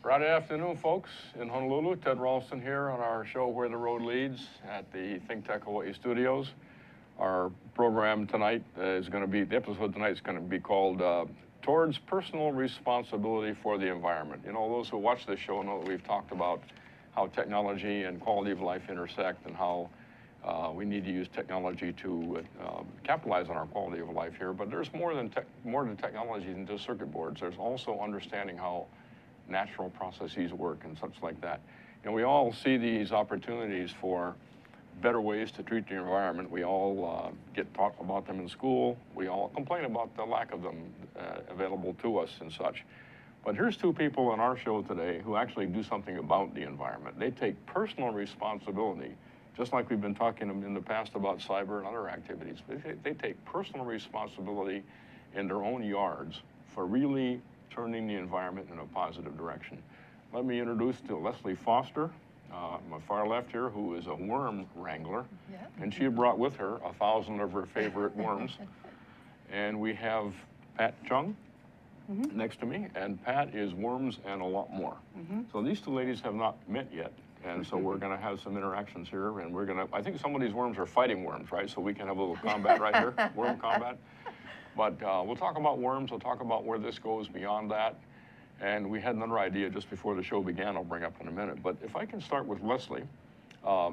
Friday afternoon, folks, in Honolulu. Ted Ralston here on our show Where the Road Leads at the ThinkTech Hawaii studios. Our program tonight is going to be, the episode tonight is going to be called Towards Personal Responsibility for the Environment. You know, those who watch this show know that we've talked about how technology and quality of life intersect and how we need to use technology to capitalize on our quality of life here. But there's more to technology than just circuit boards. There's also understanding how natural processes work and such like that. And we all see these opportunities for better ways to treat the environment. We all get taught about them in school. We all complain about the lack of them available to us and such. But here's two people on our show today who actually do something about the environment. They take personal responsibility, just like we've been talking in the past about cyber and other activities. They take personal responsibility in their own yards for really turning the environment in a positive direction. Let me introduce to Leslie Foster, my far left here, who is a worm wrangler. Yeah. And she brought with her 1,000 of her favorite worms. And we have Pat Chung next to me, and Pat is worms and a lot more. So these two ladies have not met yet, and so we're going to have some interactions here, and we're going to, I think some of these worms are fighting worms, right? So we can have a little combat right here, worm combat. But we'll talk about worms, we'll talk about where this goes beyond that. And we had another idea just before the show began I'll bring up in a minute. But if I can start with Leslie,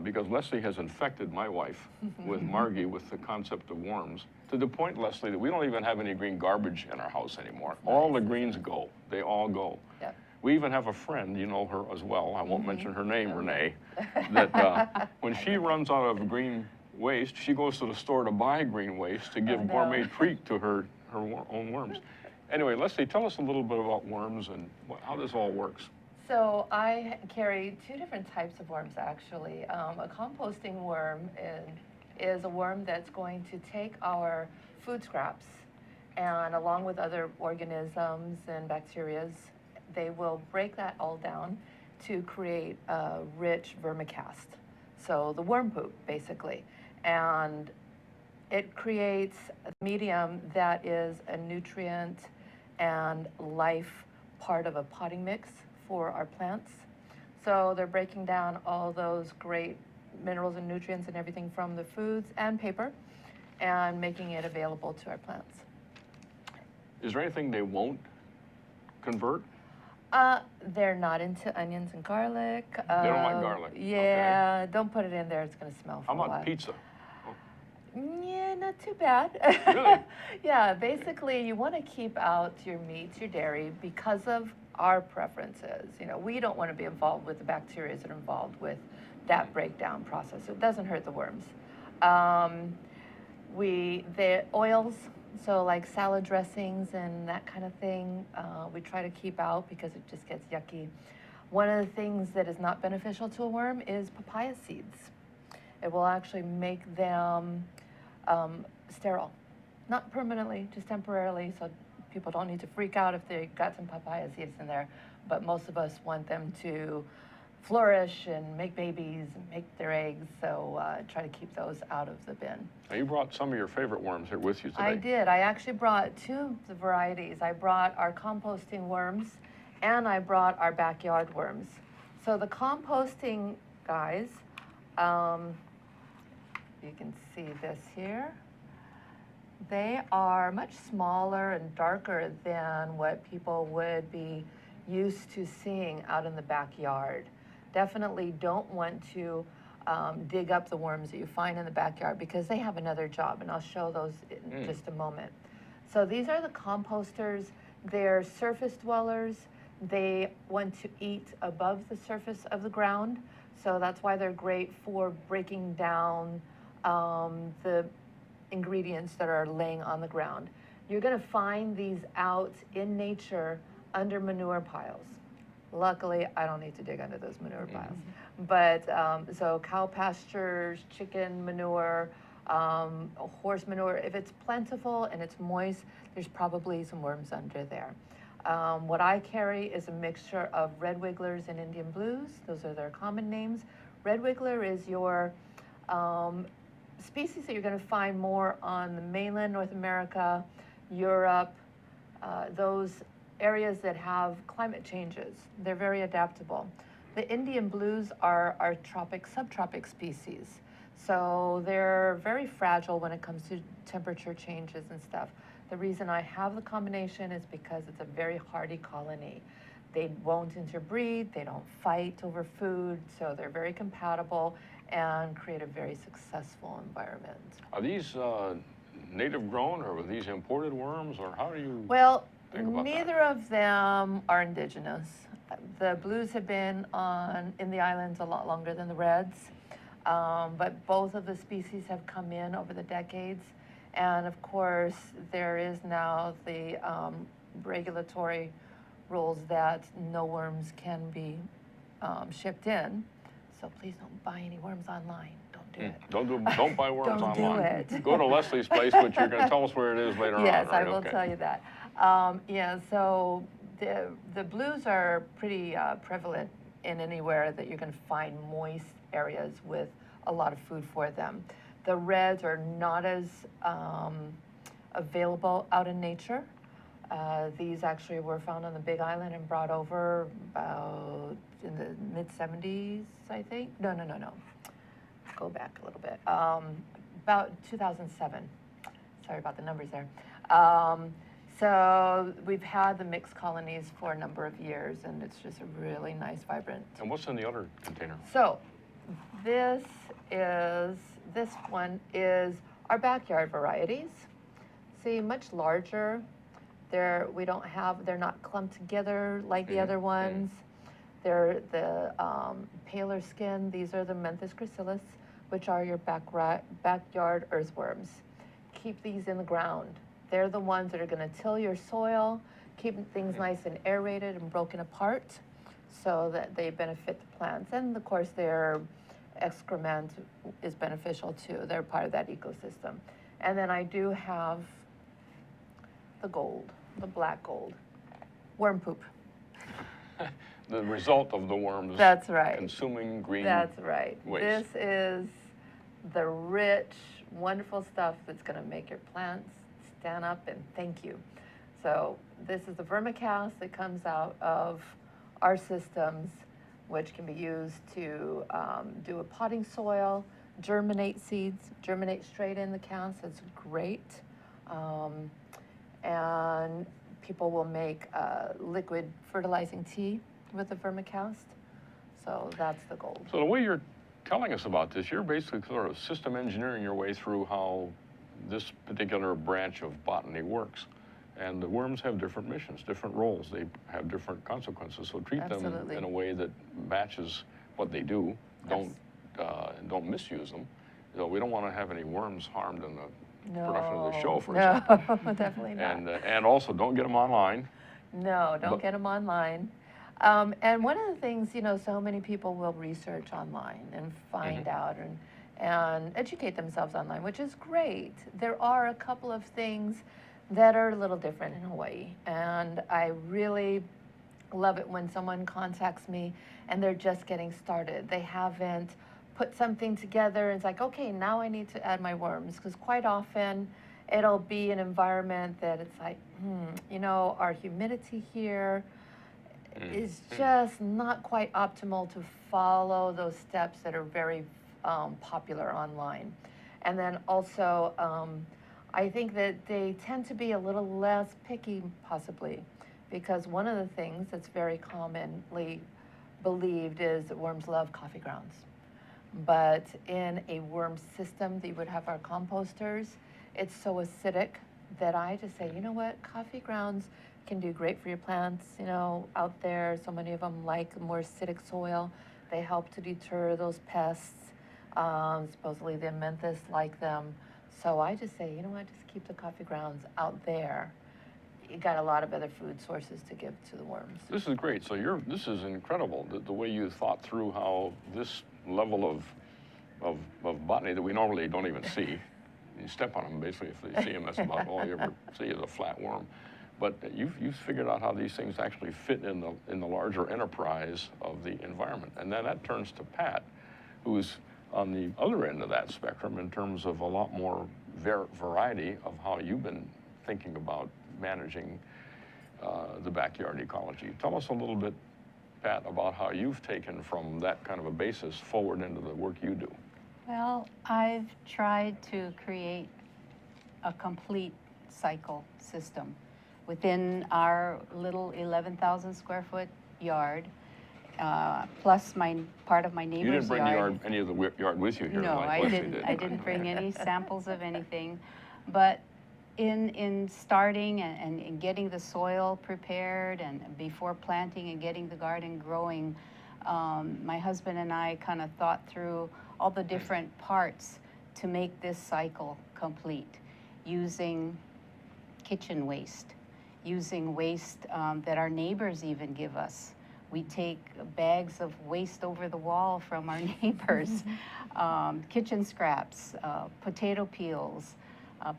because Leslie has infected my wife with Margie with the concept of worms, to the point, Leslie, that we don't even have any green garbage in our house anymore. All the greens go. They all go. Yep. We even have a friend, you know her as well, I won't mention her name, Renee, that when she runs out of green waste, she goes to the store to buy green waste to give gourmet treat to her own worms. Anyway, Leslie, tell us a little bit about worms and how this all works. So I carry two different types of worms, actually. A composting worm is a worm that's going to take our food scraps and along with other organisms and bacteria, they will break that all down to create a rich vermicast. So the worm poop, basically. And it creates a medium that is a nutrient and life part of a potting mix for our plants. So they're breaking down all those great minerals and nutrients and everything from the foods and paper and making it available to our plants. Is there anything they won't convert? They're not into onions and garlic. They don't like garlic? Yeah, okay. Don't put it in there, it's gonna smell for a while. How about pizza? Yeah, not too bad. Really? Yeah, basically you want to keep out your meats, your dairy, because of our preferences. You know, we don't want to be involved with the bacteria that are involved with that breakdown process. It doesn't hurt the worms. The oils, so like salad dressings and that kind of thing, we try to keep out because it just gets yucky. One of the things that is not beneficial to a worm is papaya seeds. It will actually make them sterile. Not permanently, just temporarily, so people don't need to freak out if they got some papaya seeds in there. But most of us want them to flourish and make babies and make their eggs, so try to keep those out of the bin. Now you brought some of your favorite worms here with you today. I did. I actually brought two of the varieties. I brought our composting worms and I brought our backyard worms. So the composting guys, you can see this here. They are much smaller and darker than what people would be used to seeing out in the backyard. Definitely don't want to dig up the worms that you find in the backyard because they have another job, and I'll show those in just a moment. So these are the composters. They're surface dwellers. They want to eat above the surface of the ground, so that's why they're great for breaking down the ingredients that are laying on the ground. You're going to find these out in nature under manure piles. Luckily, I don't need to dig under those manure piles. But so cow pastures, chicken manure, horse manure, if it's plentiful and it's moist, there's probably some worms under there. What I carry is a mixture of red wigglers and Indian blues. Those are their common names. Red wiggler is your species that you're going to find more on the mainland North America, Europe, those areas that have climate changes. They're very adaptable. The Indian blues are our subtropic species. So they're very fragile when it comes to temperature changes and stuff. The reason I have the combination is because it's a very hardy colony. They won't interbreed, they don't fight over food, so they're very compatible and create a very successful environment. Are these native grown, or are these imported worms, or how do you think about neither that? of them are indigenous. The blues have been in the islands a lot longer than the reds, but both of the species have come in over the decades. And of course, there is now the regulatory rules that no worms can be shipped in. So please don't buy any worms online. Don't do it. Don't buy worms Don't online. do it. Go to Leslie's place, but you're going to tell us where it is later on. Yes, Right? I will Okay. tell you that. Yeah, so the blues are pretty prevalent in anywhere that you can find moist areas with a lot of food for them. The reds are not as available out in nature. These actually were found on the Big Island and brought over about in the mid-70s, I think. No. Go back a little bit. About 2007. Sorry about the numbers there. So we've had the mixed colonies for a number of years, and it's just a really nice, vibrant. And what's in the other container? So this one is our backyard varieties. See, much larger. They're not clumped together like the other ones. They're the paler skin. These are the Menthis gracilis, which are your backyard earthworms. Keep these in the ground. They're the ones that are going to till your soil, keep things nice and aerated and broken apart so that they benefit the plants. And of course, their excrement is beneficial too. They're part of that ecosystem. And then I do have the gold, the black gold, worm poop. The result of the worms. That's right. Consuming green. That's right. Waste. This is the rich, wonderful stuff that's going to make your plants stand up and thank you. So this is the vermicast that comes out of our systems, which can be used to do a potting soil, germinate seeds, germinate straight in the cast. It's great. And people will make liquid fertilizing tea with the vermicast. So that's the gold. So the way you're telling us about this, you're basically sort of system engineering your way through how this particular branch of botany works. And the worms have different missions, different roles. They have different consequences. So treat them Absolutely. in a way that matches what they do. Yes. Don't misuse them. So we don't want to have any worms harmed in the No. production of the show, for example. No, definitely not. And also, don't get them online. No, don't get them online. And one of the things, so many people will research online and find out and educate themselves online, which is great. There are a couple of things that are a little different in Hawaii, and I really love it when someone contacts me and they're just getting started. They haven't put something together and it's like, okay, now I need to add my worms, because quite often it'll be an environment that it's like, our humidity here is just not quite optimal to follow those steps that are very popular online. And then also, I think that they tend to be a little less picky, possibly, because one of the things that's very commonly believed is that worms love coffee grounds. But in a worm system that you would have our composters, it's so acidic that I just say, you know what, coffee grounds can do great for your plants, out there. So many of them like more acidic soil. They help to deter those pests. Supposedly the Menthis like them. So I just say, you know what, just keep the coffee grounds out there. You got a lot of other food sources to give to the worms. This is great. So this is incredible, the way you thought through how this level of botany that we normally don't even see. You step on them, basically, if you see them, that's about all you ever see is a flat worm. But you've figured out how these things actually fit in the larger enterprise of the environment. And then that turns to Pat, who's on the other end of that spectrum in terms of a lot more variety of how you've been thinking about managing the backyard ecology. Tell us a little bit, Pat, about how you've taken from that kind of a basis forward into the work you do. Well, I've tried to create a complete cycle system within our little 11,000 square foot yard, plus part of my neighbor's yard. You didn't bring the yard, any of the yard with you here? No, like I Leslie didn't. did. I didn't bring any samples of anything, but in starting and getting the soil prepared and before planting and getting the garden growing, my husband and I kind of thought through all the different parts to make this cycle complete, using kitchen waste, using waste that our neighbors even give us. We take bags of waste over the wall from our neighbors, kitchen scraps, potato peels,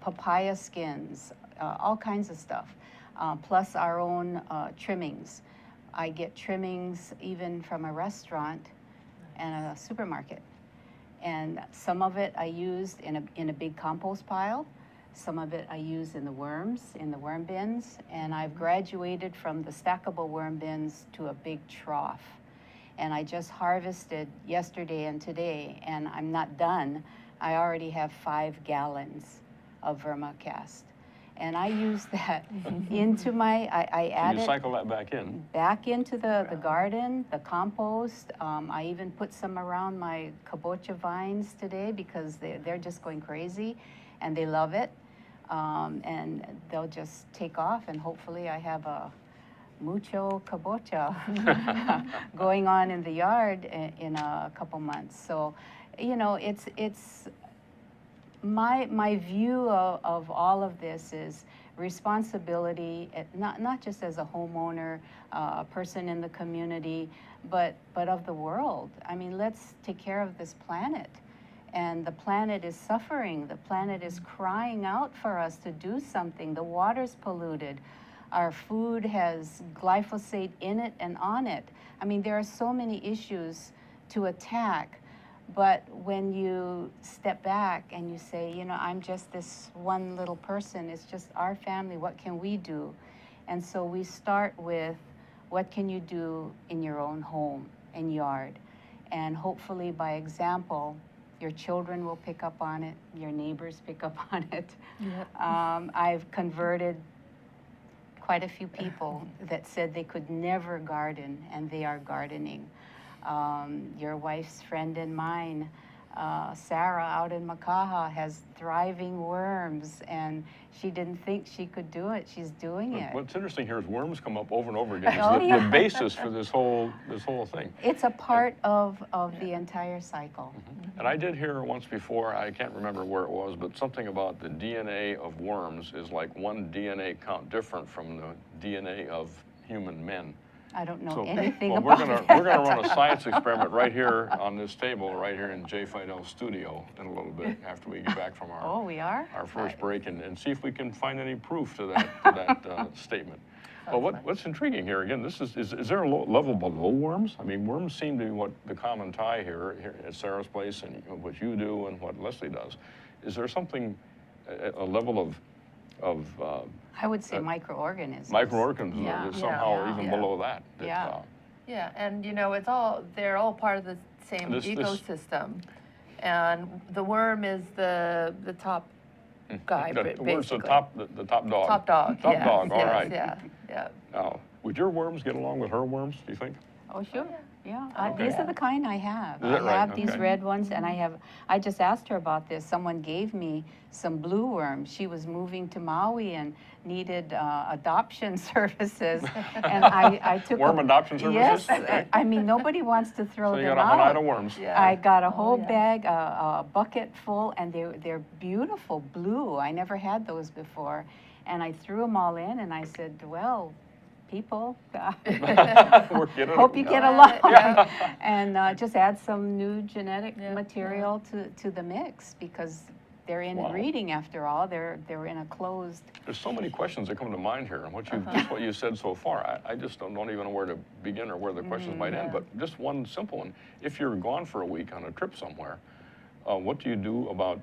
papaya skins, all kinds of stuff, plus our own trimmings. I get trimmings even from a restaurant and a supermarket. And some of it I used in a big compost pile. Some of it I use in the worm bins. And I've graduated from the stackable worm bins to a big trough. And I just harvested yesterday and today, and I'm not done. I already have 5 gallons of vermicast. And I use that into my, I add So you it cycle that back in? back into the garden, the compost. I even put some around my kabocha vines today because they're just going crazy and they love it. And they'll just take off, and hopefully I have a mucho kabocha going on in the yard in a couple months. So, you know, it's my view of all of this is responsibility, not just as a homeowner, a person in the community, but of the world. I mean, let's take care of this planet. And the planet is suffering. The planet is crying out for us to do something. The water's polluted. Our food has glyphosate in it and on it. I mean, there are so many issues to attack. But when you step back and you say, you know, I'm just this one little person, it's just our family, what can we do? And so we start with, what can you do in your own home and yard? And hopefully by example, your children will pick up on it, your neighbors pick up on it. Yep. I've converted quite a few people that said they could never garden, and they are gardening. Your wife's friend and mine, Sarah out in Makaha, has thriving worms, and she didn't think she could do it. She's doing it. What's interesting here is worms come up over and over again. Oh, It's yeah. the basis for this whole thing. It's a part of the entire cycle. And I did hear once before, I can't remember where it was, but something about the DNA of worms is like one DNA count different from the DNA of human men. I don't know So, anything well, about we're gonna run a science experiment right here on this table, right here in J. Fidel's studio in a little bit after we get back from Oh, we are? our first break and see if we can find any proof to that statement. Well, what's intriguing here, again, this is there a level below worms? I mean, worms seem to be what the common tie here at Sarah's place and what you do and what Leslie does. Is there something, a level of I would say microorganisms. microorganisms Yeah. is somehow Yeah. even Yeah. below that? Yeah. Yeah, and you know, they're all part of the same This- ecosystem. And the worm is the top guy, The basically. word's the top dog. Top dog, Top yes, dog, all yes, right. Yeah. Now, would your worms get along with her worms, do you think? Oh, sure. Yeah, Okay. these are the kind I have. Is that I right? have these Okay. red ones, and I just asked her about this. Someone gave me some blue worms. She was moving to Maui and needed adoption services, and I took Worm adoption services? Yes, Okay. I mean, nobody wants to throw So you them got a hide of out. worms. Yeah. I got a whole yeah. bag, a bucket full, and they're beautiful blue. I never had those before, and I threw them all in, and I said, well, people, We're getting hope you it. get along. Yeah. And just add some new genetic Yeah, material to the mix, because they're Wow. inbreeding after all. They're in a closed. There's so many questions that come to mind here, and Uh-huh. just what you said so far, I just don't even know where to begin or where the questions might end, yeah. but just one simple one. If you're gone for a week on a trip somewhere, what do you do about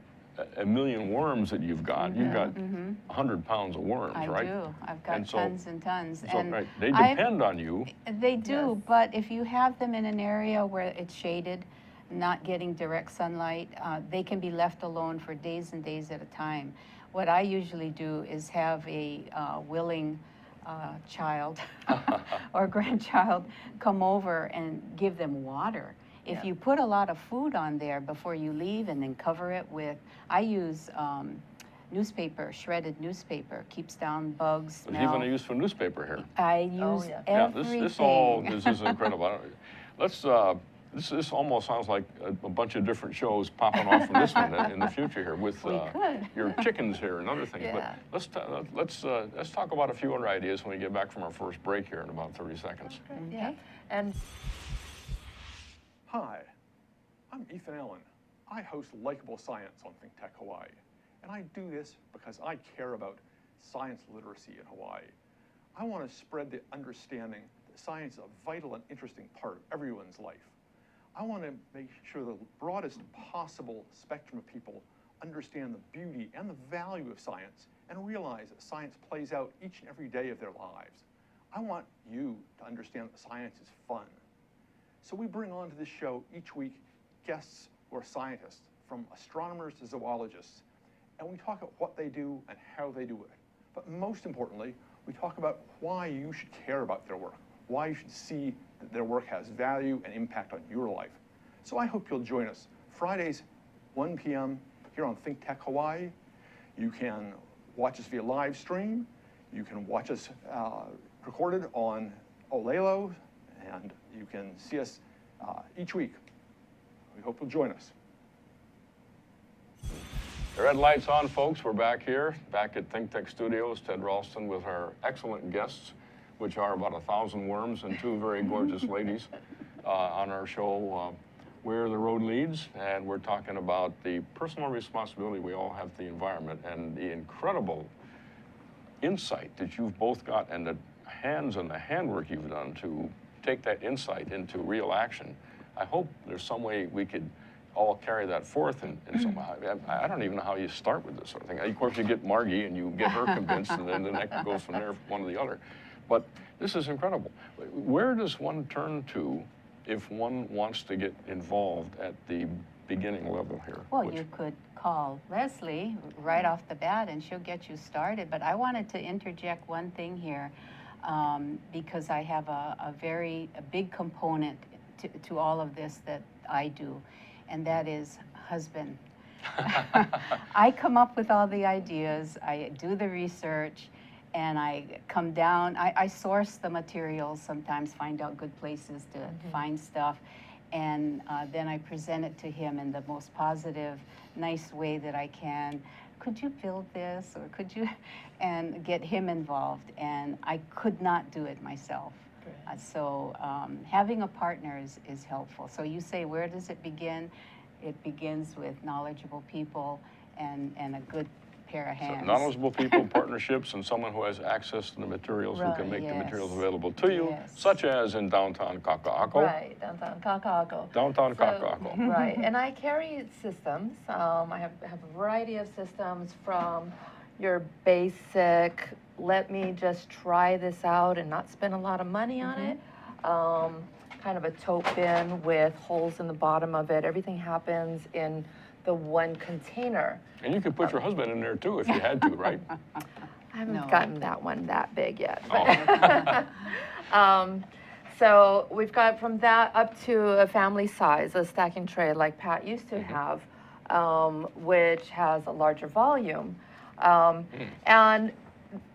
a million worms that you've got. You've got 100 pounds of worms, I right? do. I've got And so- tons and tons. So, And right, they depend on you. They do, Yes. but if you have them in an area where it's shaded, not getting direct sunlight, they can be left alone for days and days at a time. What I usually do is have a willing child or grandchild come over and give them water. If Yeah. you put a lot of food on there before you leave and then cover it with, I use newspaper, shredded newspaper, keeps down bugs, There's smell. even a use for newspaper here. I use yeah. Yeah, everything. this is incredible. Let's, this almost sounds like a bunch of different shows popping off from this one in the future here with We could. your chickens here and other things. Yeah. But let's talk about a few other ideas when we get back from our first break here in about 30 seconds. Yeah, and Hi, I'm Ethan Allen. I host Likeable Science on ThinkTech Hawaii, and I do this because I care about science literacy in Hawaii. I want to spread the understanding that science is a vital and interesting part of everyone's life. I want to make sure the broadest possible spectrum of people understand the beauty and the value of science and realize that science plays out each and every day of their lives. I want you to understand that science is fun. So we bring onto this show each week guests who are scientists, from astronomers to zoologists, and we talk about what they do and how they do it. But most importantly, we talk about why you should care about their work, why you should see that their work has value and impact on your life. So I hope you'll join us Fridays, 1 p.m. here on ThinkTech Hawaii. You can watch us via live stream. You can watch us recorded on Olelo, and you can see us each week. We hope you'll join us. The red light's on, folks. We're back here, back at ThinkTech Studios. Ted Ralston with our excellent guests, which are about 1,000 worms and two very gorgeous ladies on our show, Where the Road Leads. And we're talking about the personal responsibility we all have to the environment and the incredible insight that you've both got and the hands and the handwork you've done to take that insight into real action. I hope there's some way we could all carry that forth in somehow. I don't even know how you start with this sort of thing. Of course, you get Margie and you get her convinced, and then the next goes from there, one to the other. But this is incredible. Where does one turn to if one wants to get involved at the beginning level here? Well, you could call Leslie right off the bat and she'll get you started. But I wanted to interject one thing here because I have a big component to all of this that I do, and that is husband. I come up with all the ideas, I do the research, and I come down, I source the materials, sometimes find out good places to find stuff, and then I present it to him in the most positive, nice way that I can. Could you build this, or could you, and get him involved, and I could not do it myself. So having a partner is helpful. So you say, where does it begin? It begins with knowledgeable people and a good pair of hands. So knowledgeable people, partnerships, and someone who has access to the materials who can make the materials available to you, such as in downtown Kaka'ako. right, downtown Kaka'ako. Downtown So- Kaka'ako. Right, and I carry systems. I have a variety of systems, from your basic, let me just try this out and not spend a lot of money on it. Kind of a tote bin with holes in the bottom of it. Everything happens in the one container. And you could put your husband in there too if you had to, right? I haven't No. gotten that one that big yet. Oh. So we've got from that up to a family size, a stacking tray like Pat used to have, which has a larger volume. And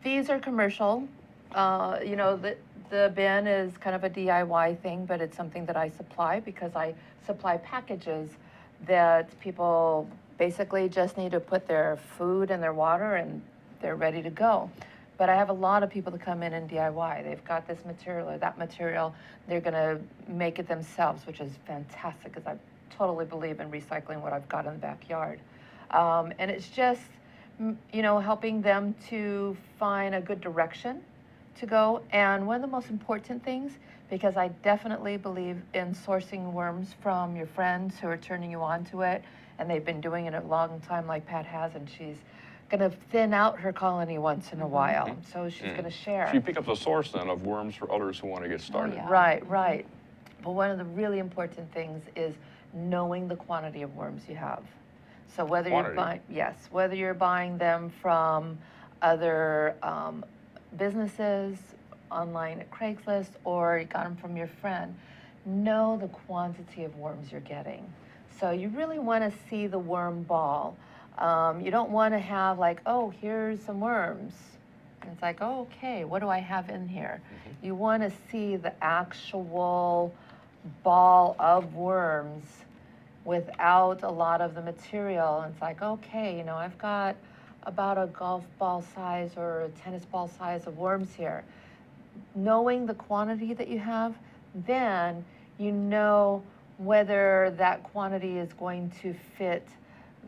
these are commercial. You know, the bin is kind of a DIY thing, but it's something that I supply because I supply packages that people basically just need to put their food and their water and they're ready to go. But I have a lot of people that come in and DIY. They've got this material or that material. They're gonna make it themselves, which is fantastic because I totally believe in recycling what I've got in the backyard. And it's just, you know, helping them to find a good direction to go. And one of the most important things, because I definitely believe in sourcing worms from your friends who are turning you on to it, and they've been doing it a long time like Pat has, and she's going to thin out her colony once in a while. So she's going to share. So you pick up the source then of worms for others who want to get started. yeah. Right, right. But one of the really important things is knowing the quantity of worms you have. So whether Quantity? you're buying, yes, whether you're buying them from other businesses, online at Craigslist, or you got them from your friend, know the quantity of worms you're getting. So you really want to see the worm ball. You don't want to have like, oh, here's some worms. And it's like, oh, okay, what do I have in here? You want to see the actual ball of worms without a lot of the material. And it's like, okay, you know, I've got about a golf ball size or a tennis ball size of worms here. Knowing the quantity that you have, then you know whether that quantity is going to fit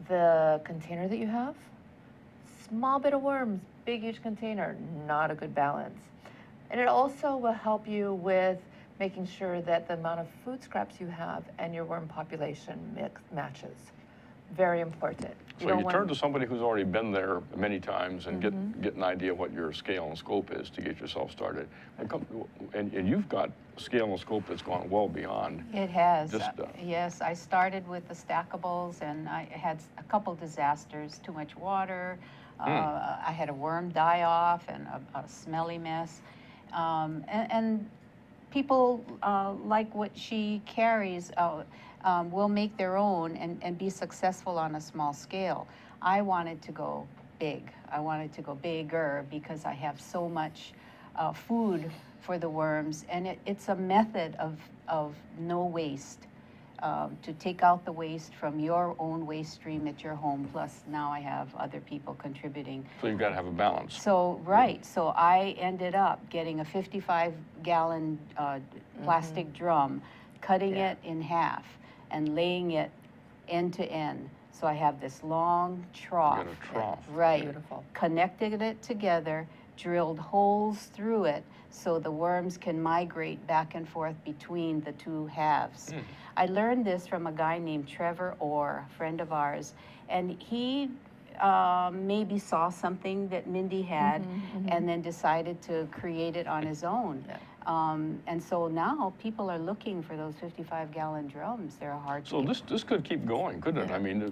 the container that you have. Small bit of worms, big huge container, not a good balance. And it also will help you with making sure that the amount of food scraps you have and your worm population matches. Very important. So you turn to somebody who's already been there many times and get an idea what your scale and scope is to get yourself started. And you've got scale and scope that's gone well beyond. It has. Just, yes, I started with the stackables, and I had a couple disasters, too much water. I had a worm die off and a smelly mess. And people like what she carries will make their own and be successful on a small scale. I wanted to go big. I wanted to go bigger because I have so much food for the worms, and it's a method of no waste. To take out the waste from your own waste stream at your home, plus now I have other people contributing. So you've got to have a balance. So, right, so I ended up getting a 55-gallon plastic drum, cutting it in half, and laying it end to end. So I have this long trough. You got a trough. Right. Beautiful. Connected it together, drilled holes through it so the worms can migrate back and forth between the two halves. I learned this from a guy named Trevor Orr, a friend of ours, and he maybe saw something that Mindy had and then decided to create it on his own. Yeah. And so now people are looking for those 55-gallon drums. They're hard to So this could keep going, couldn't it? I mean,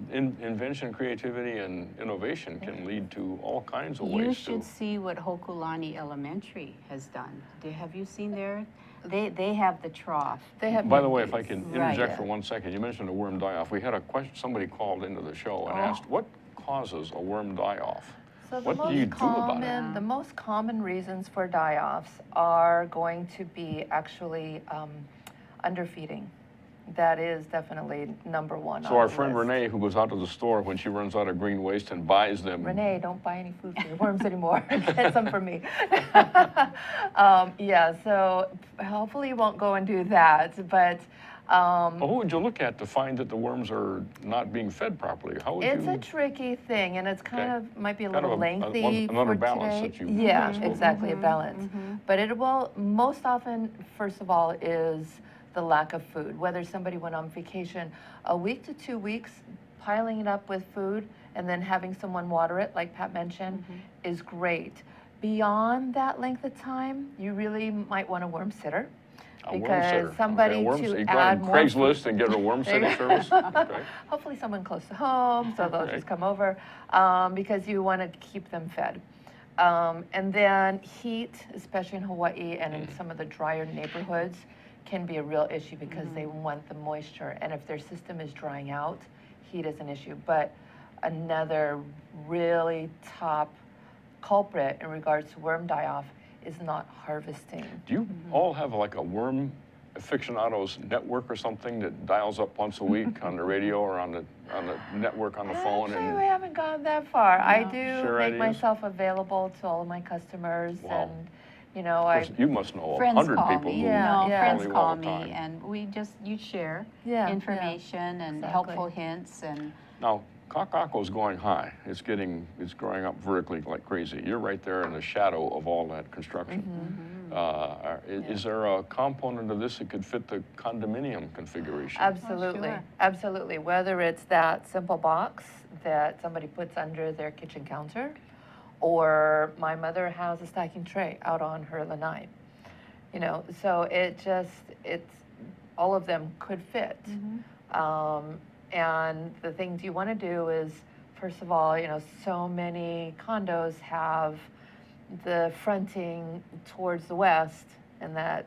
invention, creativity, and innovation can lead to all kinds of ways You should see what Hokulani Elementary has done. Have you seen their? They have the trough. They have. By the way, if I can interject Right. for 1 second, you mentioned a worm die-off. We had a question, somebody called into the show and asked, what causes a worm die-off? So the What do you do about it? The most common reasons for die-offs are going to be actually underfeeding. That is definitely number one. So our friend Renee, who goes out to the store when she runs out of green waste and buys them. Renee, don't buy any food for your worms anymore. Get some for me. Yeah, so hopefully you won't go and do that, but Well, who would you look at to find that the worms are not being fed properly? How would it's you? a tricky thing, and it's kind of might be a Kind little of lengthy another for balance today. that you Yeah, spoke of. exactly, a balance. But it will most often, first of all, is the lack of food. Whether somebody went on vacation a week to 2 weeks, piling it up with food, and then having someone water it, like Pat mentioned, is great. Beyond that length of time, you really might want a worm sitter. A worm Because sitter. somebody Okay, worm to sitter. You go add on more Craigslist and get a worm There you sitting go. service. Okay. Hopefully someone close to home, so they'll Okay. just come over, because you want to keep them fed. And then heat, especially in Hawaii and in some of the drier neighborhoods, can be a real issue because they want the moisture. And if their system is drying out, heat is an issue. But another really top culprit in regards to worm die-off is not harvesting. Do you all have like a worm aficionados network or something that dials up once a week on the radio or on the network on the phone? Actually, we haven't gone that far. I do Share make ideas? myself available to all of my customers, Wow. and you know, Of course, you must know Friends 100 call people me. who Yeah, No, yeah. friends call you call all the me, time. and you share Yeah, information and exactly. helpful hints and. Now, Kakako's going high. It's growing up vertically like crazy. You're right there in the shadow of all that construction. Is there a component of this that could fit the condominium configuration? Absolutely, sure. absolutely. Whether it's that simple box that somebody puts under their kitchen counter, or my mother has a stacking tray out on her lanai. You know, so it's all of them could fit. And the things you want to do is, first of all, you know, so many condos have the fronting towards the west and that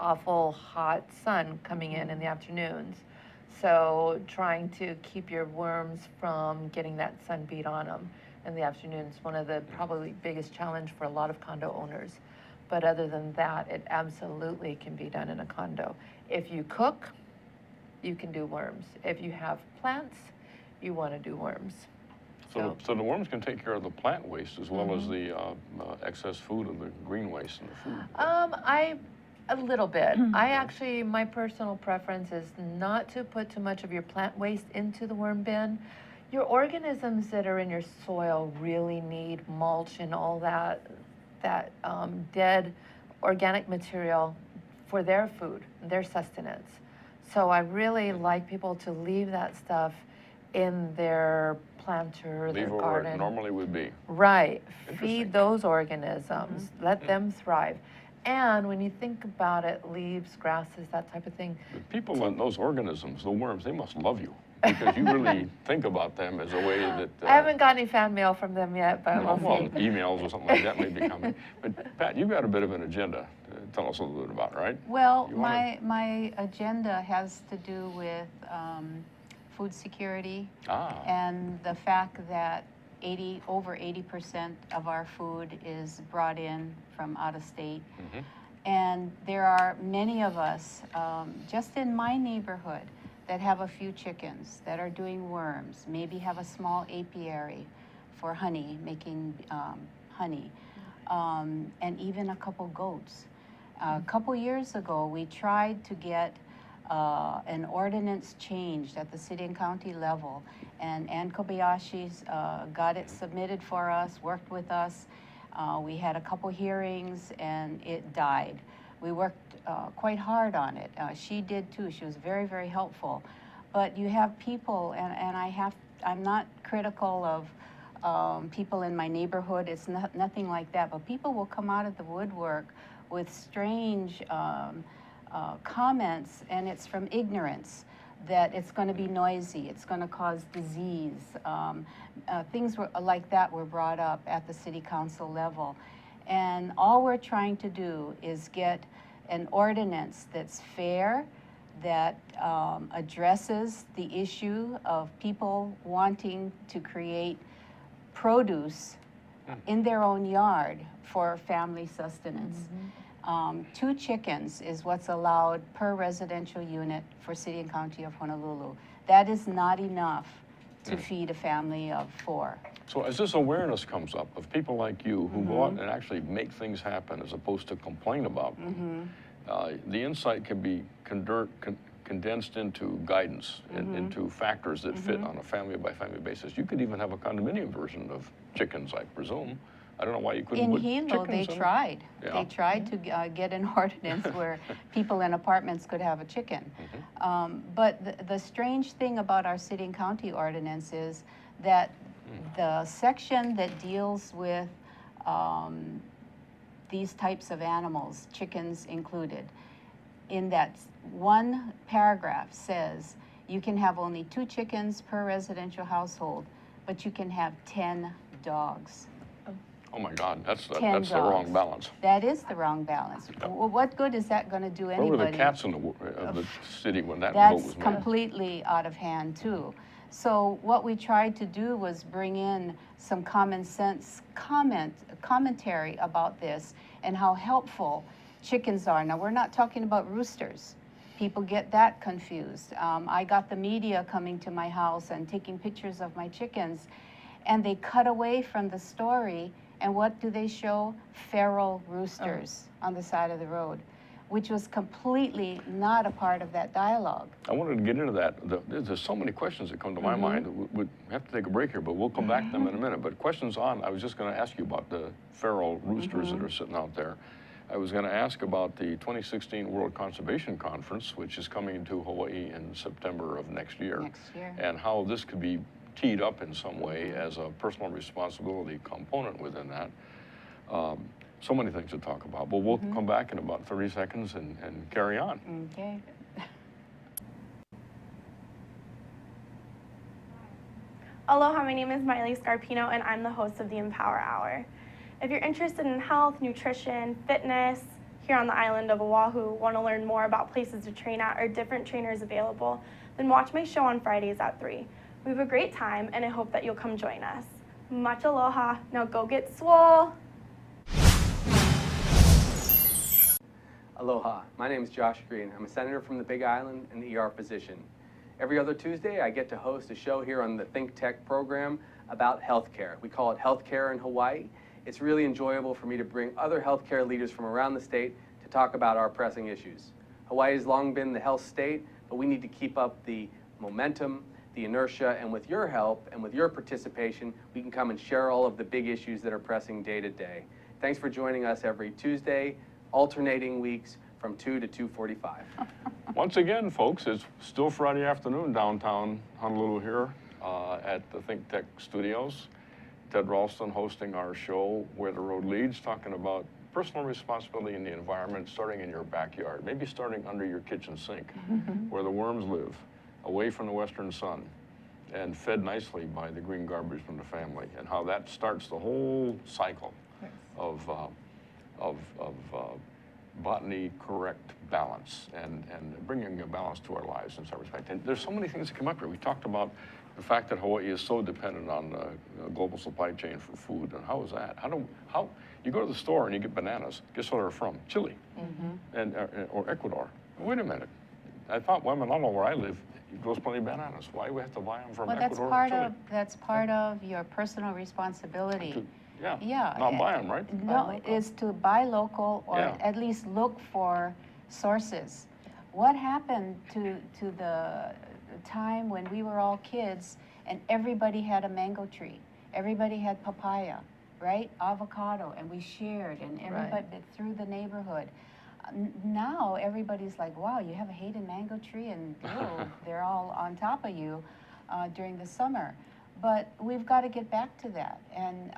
awful hot sun coming in the afternoons. So trying to keep your worms from getting that sun beat on them in the afternoons, one of the probably biggest challenge for a lot of condo owners. But other than that, it absolutely can be done in a condo. If you cook, you can do worms. If you have plants, you want to do worms. So the worms can take care of the plant waste as well as the excess food and the green waste and the food. A little bit. I actually, my personal preference is not to put too much of your plant waste into the worm bin. Your organisms that are in your soil really need mulch and all that dead organic material for their food, their sustenance. So I really like people to leave that stuff in their planter, their Leave it where garden. it normally would be. Right. Interesting. Feed those organisms. Let them thrive. And when you think about it, leaves, grasses, that type of thing. The people and those organisms, the worms, they must love you because you really think about them as a way that... I haven't got any fan mail from them yet, but well, we'll see. emails or something like that may be coming. But Pat, you've got a bit of an agenda to tell us a little bit about, right? Well, You wanna- my agenda has to do with food security and the fact that over 80% of our food is brought in from out of state. And there are many of us, just in my neighborhood, that have a few chickens that are doing worms, maybe have a small apiary for honey, making honey, and even a couple goats. A couple years ago, we tried to get an ordinance changed at the city and county level, and Ann Kobayashi's got it submitted for us, worked with us. We had a couple hearings and it died. We worked quite hard on it. She did too. She was very, very helpful. But you have people, and I'm not critical of people in my neighborhood. It's nothing like that. But people will come out of the woodwork with strange comments, and it's from ignorance that it's going to be noisy, it's going to cause disease. Things like that were brought up at the city council level. And all we're trying to do is get an ordinance that's fair, that addresses the issue of people wanting to create produce in their own yard for family sustenance. 2 chickens is what's allowed per residential unit for City and County of Honolulu. That is not enough to feed a family of 4. So as this awareness comes up of people like you who go out and actually make things happen as opposed to complain about them, the insight can be condensed into guidance, into factors that fit on a family-by-family basis. You could even have a condominium version of chickens, I presume. I don't know why you couldn't In put Hilo, they chickens in it. tried. Yeah. They tried to get an ordinance where people in apartments could have a chicken. But the strange thing about our city and county ordinance is that the section that deals with these types of animals, chickens included, in that one paragraph says you can have only 2 chickens per residential household, but you can have 10 dogs. Oh my God, that's the 10 wrong dogs. balance. That is the wrong balance. Well, what good is that going to do anybody? Where were the cats in the city when that vote That's was made? completely out of hand too. So what we tried to do was bring in some common sense commentary about this and how helpful chickens are. Now, we're not talking about roosters. People get that confused. I got the media coming to my house and taking pictures of my chickens, and they cut away from the story, and what do they show? Feral roosters on the side of the road. which was completely not a part of that dialogue. I wanted to get into that. There's so many questions that come to my mind. We have to take a break here, but we'll come back to them in a minute. But questions on, I was just going to ask you about the feral roosters that are sitting out there. I was going to ask about the 2016 World Conservation Conference, which is coming to Hawaii in September of next year. And how this could be teed up in some way as a personal responsibility component within that. So many things to talk about, but we'll come back in about 30 seconds and carry on. Okay. Aloha, my name is Miley Scarpino, and I'm the host of the Empower Hour. If you're interested in health, nutrition, fitness, here on the island of Oahu, want to learn more about places to train at or different trainers available, then watch my show on Fridays at 3. We have a great time, and I hope that you'll come join us. Much aloha. Now go get swole. Aloha, my name is Josh Green. I'm a senator from the Big Island and the ER physician. Every other Tuesday, I get to host a show here on the ThinkTech program about healthcare. We call it Healthcare in Hawaii. It's really enjoyable for me to bring other healthcare leaders from around the state to talk about our pressing issues. Hawaii has long been the health state, but we need to keep up the momentum, the inertia, and with your help and with your participation, we can come and share all of the big issues that are pressing day to day. Thanks for joining us every Tuesday, alternating weeks from 2 to 2:45. Once again, folks, it's still Friday afternoon downtown Honolulu here at the ThinkTech studios. Ted Ralston hosting our show, Where the Road Leads, talking about personal responsibility in the environment, starting in your backyard, maybe starting under your kitchen sink, where the worms live, away from the western sun, and fed nicely by the green garbage from the family, and how that starts the whole cycle of botany correct balance and bringing a balance to our lives in some respect. And there's so many things that come up here. We talked about the fact that Hawaii is so dependent on the global supply chain for food, and how is that? How you go to the store and you get bananas. Guess where they're from? Chile, and or Ecuador. Wait a minute. I thought Waimanalo, where I live, grows plenty of bananas. Why do we have to buy them from Ecuador or Chile? That's part of your personal responsibility. Yeah, not buy them, right? No, is to buy local or at least look for sources. What happened to the time when we were all kids and everybody had a mango tree, everybody had papaya, right? Avocado, and we shared, and everybody through the neighborhood. Now everybody's like, wow, you have a Hayden mango tree, and they're all on top of you during the summer. But we've got to get back to that. And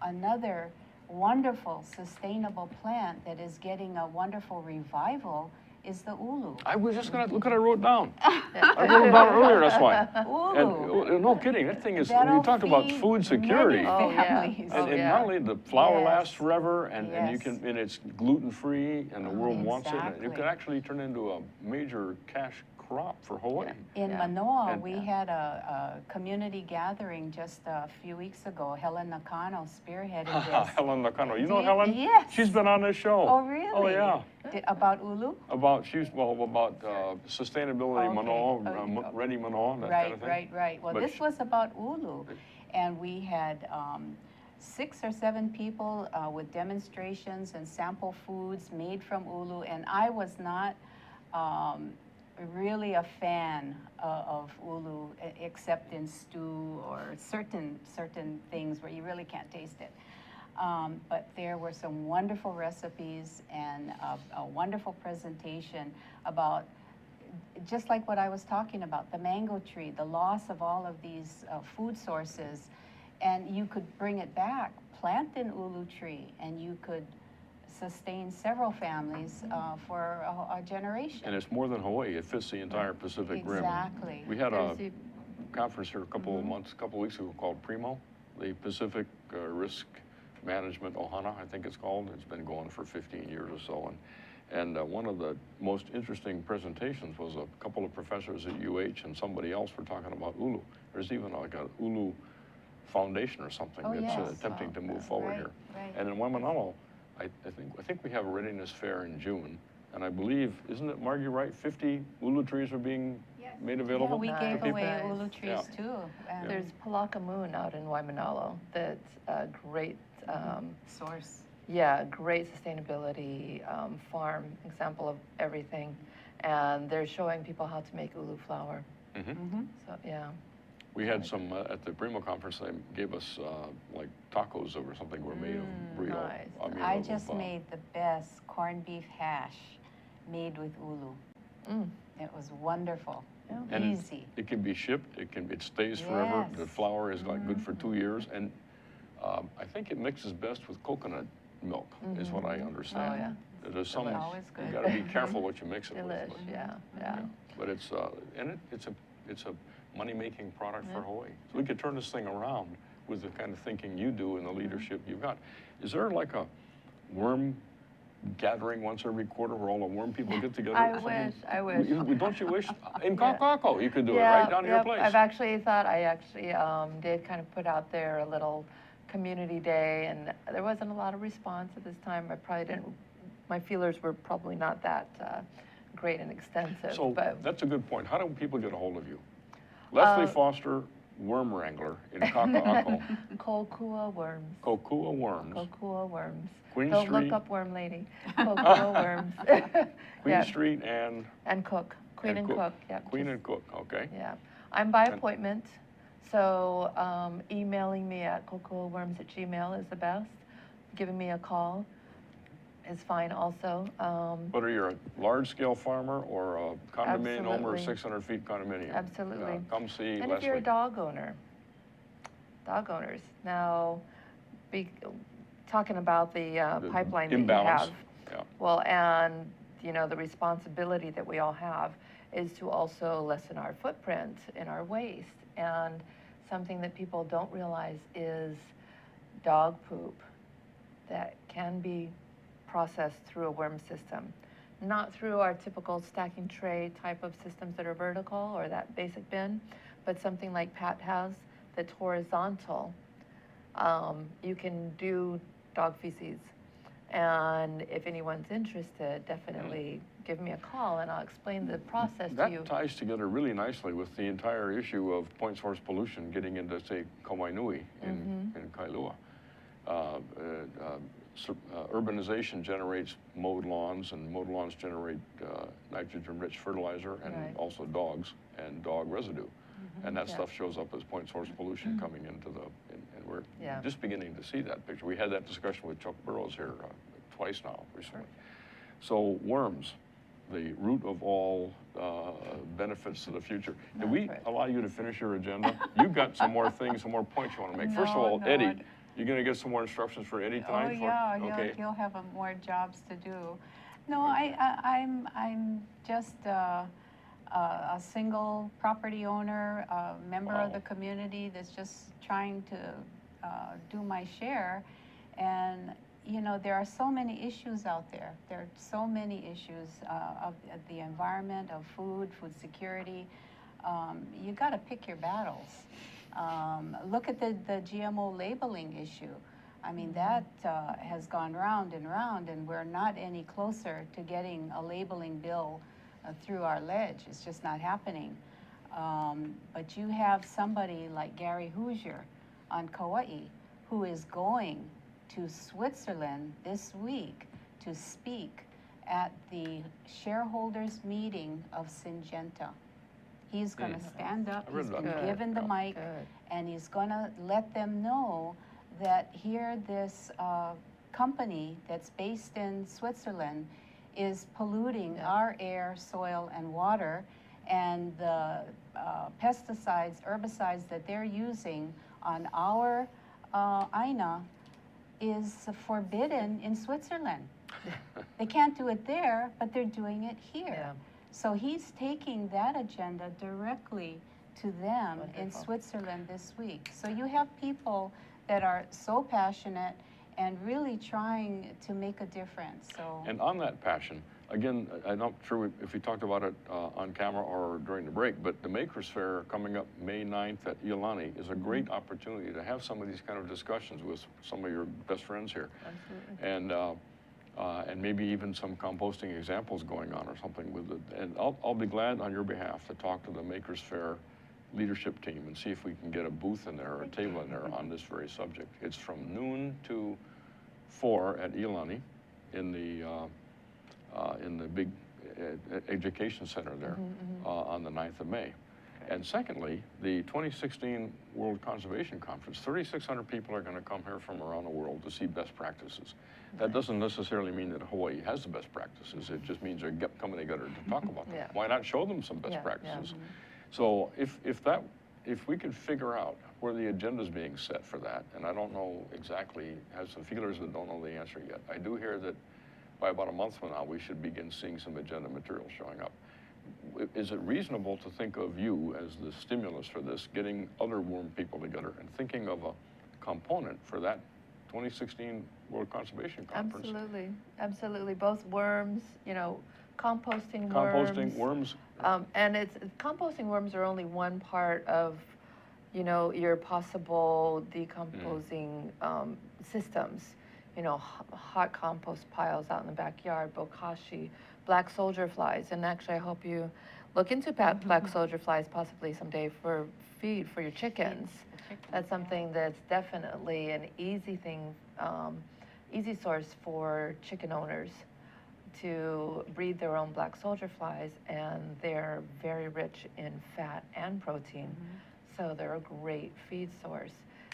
another wonderful, sustainable plant that is getting a wonderful revival is the ulu. I was just going to look at it, I wrote down. I wrote it down earlier, that's why. Ulu. And, no kidding, that thing is, when you talk about food security, and not only the flour lasts forever, and you can, and it's gluten-free, and the world wants it, and it could actually turn into a major cash crop for Hawaii. In Manoa, we had a community gathering just a few weeks ago. Helen Nakano spearheaded this. Helen Nakano, you know Helen? Yes. She's been on this show. Oh, really? Oh, yeah. About ulu? About sustainability, Manoa, Ready Manoa, that kind of thing. Right. Well, this was about ulu, and we had 6 or 7 people with demonstrations and sample foods made from ulu, and I was not really a fan of ulu, except in stew or certain things where you really can't taste it. But there were some wonderful recipes and a wonderful presentation about just like what I was talking about, the mango tree, the loss of all of these food sources, and you could bring it back, plant an ulu tree, and you could sustain several families for a generation. And it's more than Hawaii, it fits the entire Pacific Rim. Exactly. We had a conference here a couple of weeks ago called PRIMO, the Pacific Risk Management Ohana, I think it's called. It's been going for 15 years or so. And one of the most interesting presentations was a couple of professors at UH and somebody else were talking about ulu. There's even like a ulu foundation or something that's attempting to move forward here. And in Waimanalo, I think we have a readiness fair in June, and I believe, isn't it, Margie, right? 50 ulu trees are being made available. Yeah, we gave away ulu trees too. There's Palaka Moon out in Waimanalo. That's a great source. Yeah, great sustainability farm, example of everything. And they're showing people how to make ulu flour. So, yeah. We had some at the Primo conference. They gave us like tacos or something were made of real. Nice. I mean, I just made the best corned beef hash made with ulu. It was wonderful. and Easy. It can be shipped. It stays forever. The Yes. flour is like good for 2 years, and I think it mixes best with coconut milk, is what I understand. Oh, yeah. There's some. Delish. Always You good. got to be careful what you mix it Delish, with. yeah, yeah. But it's it's a money-making product for Hawaii. So we could turn this thing around with the kind of thinking you do and the leadership you've got. Is there like a worm gathering once every quarter where all the worm people get together? I or something? wish, I wish. Don't you wish? In Yeah. Kakako, you could do it right down to your place. I've actually thought, I actually did kind of put out there a little community day, and there wasn't a lot of response at this time. I probably didn't, my feelers were probably not that great and extensive. So but that's a good point. How do people get a hold of you? Leslie Uh, Foster, Worm Wrangler in Kaka'ako. Kokua worms. Kokua Worms. Kokua worms. Queen Don't Street. look up worm lady. Kokua worms. Queen Yeah. Street and And Cook. Queen and Cook. Yeah. Queen and Cook, okay. Yeah. I'm by appointment, so emailing me at kokuaworms@gmail is the best. Giving me a call is fine also. Whether you're a large-scale farmer or a condominium home or a Absolutely. 600 feet condominium. Absolutely. Come see And Leslie. if you're a dog owner, dog owners. Now, talking about the The pipeline that imbalance. you have. Yeah. Well, and, you know, the responsibility that we all have is to also lessen our footprint in our waste. And something that people don't realize is dog poop that can be processed through a worm system. Not through our typical stacking tray type of systems that are vertical or that basic bin, but something like Pat has that's horizontal. You can do dog feces. And if anyone's interested, definitely give me a call and I'll explain the process to you. That ties together really nicely with the entire issue of point source pollution getting into, say, Kauainui in Kailua. Urbanization generates mowed lawns, and mowed lawns generate nitrogen-rich fertilizer, and Right. also dogs and dog residue. And that Yeah. stuff shows up as point source pollution coming into the, and we're Yeah. just beginning to see that picture. We had that discussion with Chuck Burrows here twice now recently. So worms, the root of all benefits to the future. Did we right. allow you to finish your agenda? You've got some more things, some more points you want to make. First of all, No, Eddie, I- you're going to get some more instructions for Eddie Oh, tonight? yeah, Okay. he'll have more jobs to do. No, I'm just a single property owner, a member of the Wow. community that's just trying to do my share. And, you know, there are so many issues out there. There are so many issues of the environment, of food security. You got to pick your battles. Look at the GMO labeling issue. I mean, that has gone round and round, and we're not any closer to getting a labeling bill through our ledge. It's just not happening. But you have somebody like Gary Hoosier on Kauai who is going to Switzerland this week to speak at the shareholders meeting of Syngenta. He's going to stand up, I read he's about been that. given the mic, Good. and he's going to let them know that here this company that's based in Switzerland is polluting our air, soil, and water, and the pesticides, herbicides that they're using on our Aina is forbidden in Switzerland. They can't do it there, but they're doing it here. Yeah. So he's taking that agenda directly to them in Wonderful. Switzerland this week. So you have people that are so passionate and really trying to make a difference. So And on that passion, again, I'm not sure if we talked about it on camera or during the break, but the Makers Fair coming up May 9th at Iolani is a great opportunity to have some of these kind of discussions with some of your best friends here. Absolutely. And maybe even some composting examples going on or something with it. And I'll be glad on your behalf to talk to the Makers Fair leadership team and see if we can get a booth in there or a table in there on this very subject. It's from noon to 4 at Elani in the big education center there on the 9th of May. And secondly, the 2016 World Conservation Conference, 3,600 people are going to come here from around the world to see best practices. That doesn't necessarily mean that Hawaii has the best practices. It just means they're coming together to talk about them. Yeah. Why not show them some best Yeah, practices? So if we could figure out where the agenda is being set for that, and I don't know exactly, have some feelers that don't know the answer yet. I do hear that by about a month from now, we should begin seeing some agenda material showing up. Is it reasonable to think of you as the stimulus for this, getting other worm people together and thinking of a component for that 2016 World Conservation Conference? Absolutely, absolutely. Both worms, composting Composting, worms. And composting worms are only one part of, your possible decomposing systems. Hot compost piles out in the backyard, bokashi, black soldier flies. And actually, I hope you look into black soldier flies possibly someday for feed for your chickens. That's something that's definitely an easy thing, easy source for chicken owners to breed their own black soldier flies, and they're very rich in fat and protein. So they're a great feed source.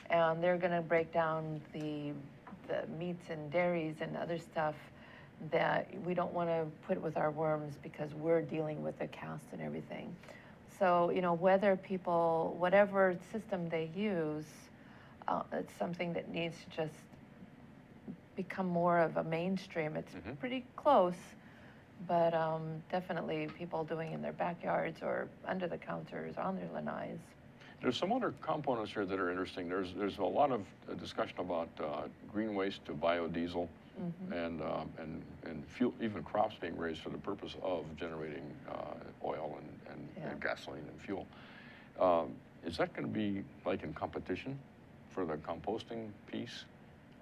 And they're going to break down the meats and dairies and other stuff that we don't want to put with our worms because we're dealing with the cast and everything. So, whatever system they use, it's something that needs to just become more of a mainstream. It's pretty close, but definitely people doing in their backyards or under the counters on their lanais. There's some other components here that are interesting. There's a lot of discussion about green waste to biodiesel and fuel, even crops being raised for the purpose of generating oil and gasoline and fuel. Is that going to be like in competition for the composting piece,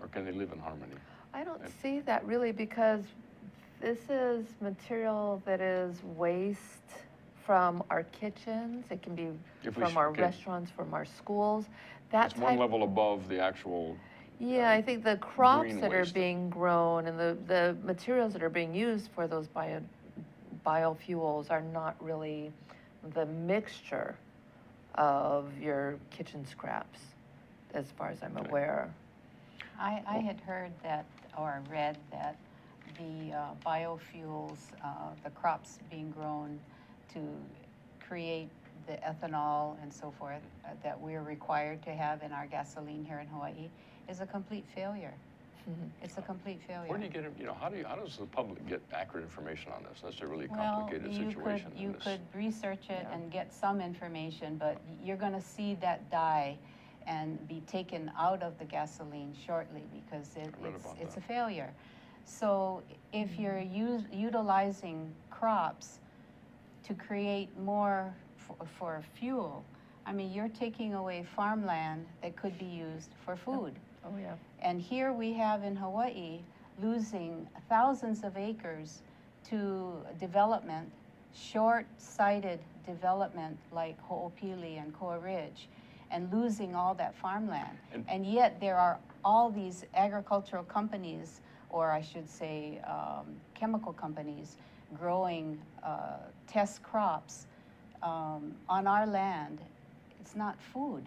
or can they live in harmony? I don't see that really, because this is material that is waste from our kitchens. It can be from our restaurants, from our schools. That's one level above the actual. Yeah, I think the crops that are waste. being grown and the materials that are being used for those biofuels are not really the mixture of your kitchen scraps, as far as I'm aware. I had heard that, or read that the biofuels, the crops being grown to create the ethanol and so forth that we're required to have in our gasoline here in Hawaii is a complete failure. It's a complete failure. Where do you get it? How does the public get accurate information on this? That's a really complicated situation. You could research it and get some information, but you're going to see that dye and be taken out of the gasoline shortly because it's a failure. So if you're utilizing crops to create more for fuel, I mean, you're taking away farmland that could be used for food. Oh, yeah. And here we have in Hawaii losing thousands of acres to development, short-sighted development like Ho'opili and Koa Ridge, and losing all that farmland. And yet there are all these agricultural companies, or I should say chemical companies, growing test crops on our land. It's not food.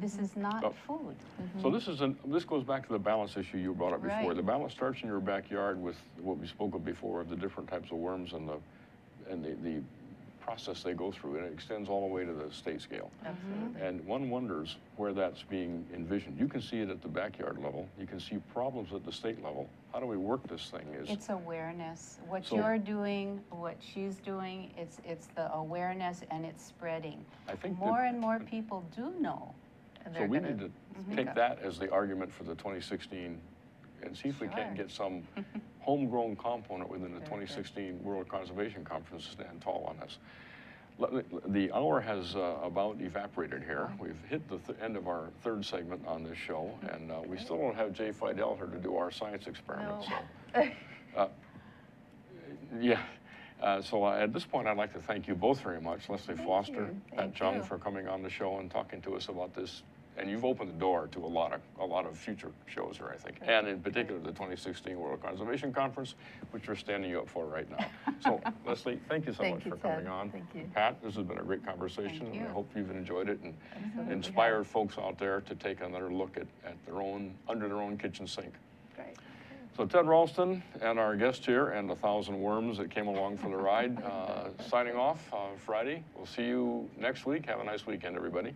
This is not food. So this goes back to the balance issue you brought up before. The balance starts in your backyard with what we spoke of before, of the different types of worms and the process they go through, and it extends all the way to the state scale. Absolutely. And one wonders where that's being envisioned. You can see it at the backyard level. You can see problems at the state level. How do we work this thing? It's awareness. What you're doing, what she's doing, it's the awareness, and it's spreading. I think more and more people do know. So we need to take that as the argument for the 2016 and see if we can't get some homegrown component within the 2016 World Conservation Conference to stand tall on this. The hour has about evaporated here. We've hit the end of our third segment on this show, and we still don't have Jay Fidel here to do our science experiment. No. So at this point, I'd like to thank you both very much, Leslie Foster, Pat Chung, for coming on the show and talking to us about this and you've opened the door to a lot of future shows here, I think, and in particular the 2016 World Conservation Conference, which we're standing you up for right now. So, Leslie, thank you so Thank much you, for coming Ted. on. Thank you. Pat, this has been a great conversation, Thank and I you. hope you've enjoyed it and Absolutely. inspired folks out there to take another look at under their own kitchen sink. Great. So Ted Ralston and our guest here and 1,000 worms that came along for the ride, signing off Friday. We'll see you next week. Have a nice weekend, everybody.